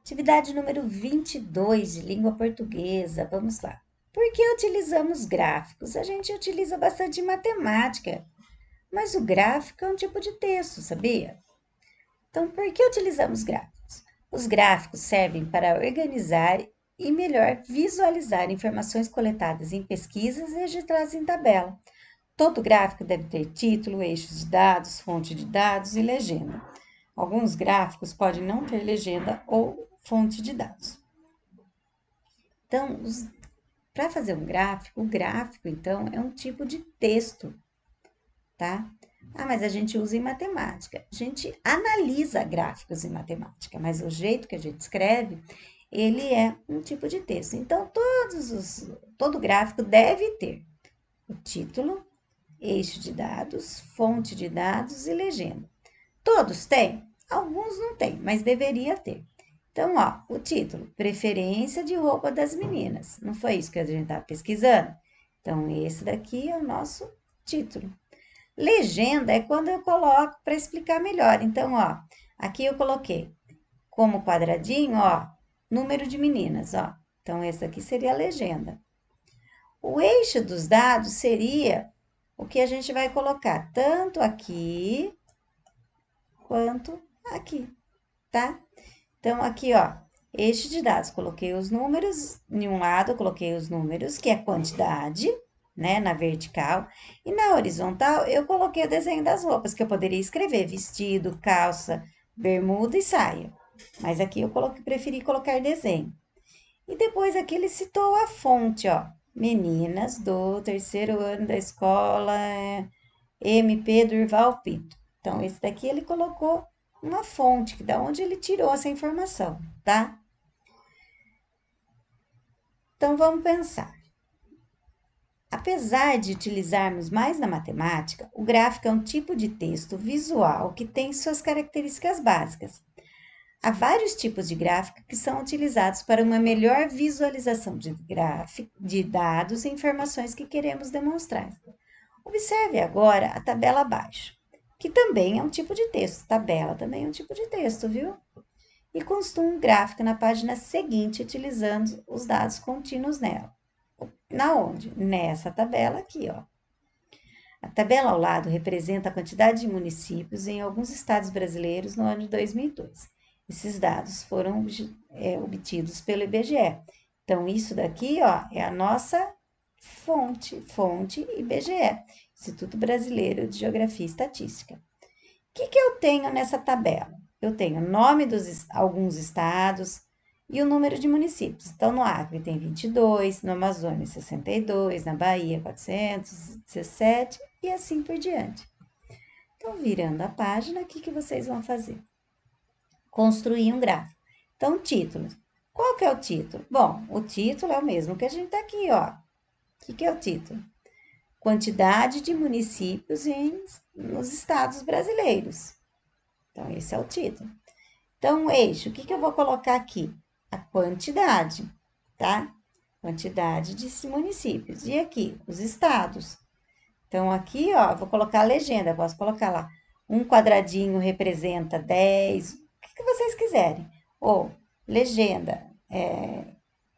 Atividade número 22 de língua portuguesa. Vamos lá. Por que utilizamos gráficos? A gente utiliza bastante matemática, mas o gráfico é um tipo de texto, sabia? Então, por que utilizamos gráficos? Os gráficos servem para organizar e melhor visualizar informações coletadas em pesquisas e registradas em tabela. Todo gráfico deve ter título, eixos de dados, fonte de dados e legenda. Alguns gráficos podem não ter legenda ou fonte de dados. Então, para fazer um gráfico, o gráfico, então, é um tipo de texto, tá? Ah, mas a gente usa em matemática. A gente analisa gráficos em matemática, mas o jeito que a gente escreve, ele é um tipo de texto. Então, todo gráfico deve ter o título, eixo de dados, fonte de dados e legenda. Todos têm? Alguns não têm, mas deveria ter. Então, ó, o título, preferência de roupa das meninas. Não foi isso que a gente estava pesquisando? Então, esse daqui é o nosso título. Legenda é quando eu coloco para explicar melhor. Então, ó, aqui eu coloquei como quadradinho, ó, número de meninas, ó. Então, esse aqui seria a legenda. O eixo dos dados seria o que a gente vai colocar tanto aqui quanto aqui, tá? Então, aqui, ó, eixo de dados, coloquei os números, em um lado eu coloquei os números, que é quantidade, né, na vertical, e na horizontal eu coloquei o desenho das roupas, que eu poderia escrever vestido, calça, bermuda e saia. Mas aqui eu preferi colocar desenho. E depois aqui ele citou a fonte, ó, meninas do terceiro ano da escola MP Durval Pinto. Então, esse daqui ele colocou uma fonte, que da onde ele tirou essa informação, tá? Então, vamos pensar. Apesar de utilizarmos mais na matemática, o gráfico é um tipo de texto visual que tem suas características básicas. Há vários tipos de gráfico que são utilizados para uma melhor visualização de dados e informações que queremos demonstrar. Observe agora a tabela abaixo, que também é um tipo de texto. Tabela também é um tipo de texto, viu? E construa um gráfico na página seguinte, utilizando os dados contínuos nela. Na onde? Nessa tabela aqui, ó. A tabela ao lado representa a quantidade de municípios em alguns estados brasileiros no ano de 2002. Esses dados foram obtidos pelo IBGE. Então, isso daqui, ó, é a nossa fonte IBGE, Instituto Brasileiro de Geografia e Estatística. O que eu tenho nessa tabela? Eu tenho o nome dos alguns estados e o número de municípios. Então, no Acre tem 22, no Amazonas 62, na Bahia 417 e assim por diante. Então, virando a página, o que vocês vão fazer? Construir um gráfico. Então, título. Qual que é o título? Bom, o título é o mesmo que a gente tá aqui, ó. O que é o título? Quantidade de municípios nos estados brasileiros. Então, esse é o título. Então, o eixo, o que eu vou colocar aqui? A quantidade, tá? Quantidade de municípios. E aqui, os estados. Então, aqui, ó, vou colocar a legenda. Posso colocar lá. Um quadradinho representa 10, o que vocês quiserem. Ou, legenda,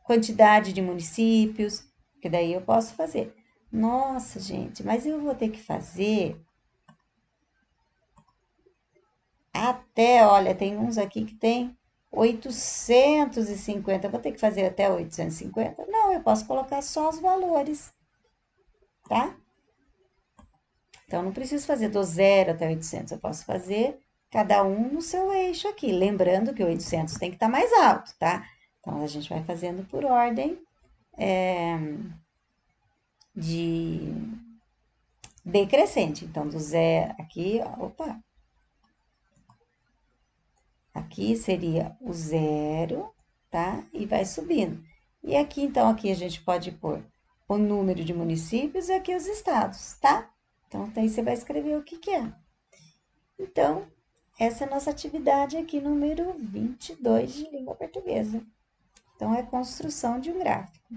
quantidade de municípios, que daí eu posso fazer. Nossa, gente, mas eu vou ter que fazer até, olha, tem uns aqui que tem 850. Vou ter que fazer até 850? Não, eu posso colocar só os valores, tá? Então, não preciso fazer do 0 até 800. Eu posso fazer cada um no seu eixo aqui. Lembrando que o 800 tem que estar mais alto, tá? Então, a gente vai fazendo por ordem de decrescente. Então, do 0 aqui, ó, opa. Aqui seria o 0, tá? E vai subindo. E aqui, então, aqui a gente pode pôr o número de municípios e aqui os estados, tá? Então, daí você vai escrever o que é. Então, essa é a nossa atividade aqui, número 22 de língua portuguesa. Então, é construção de um gráfico.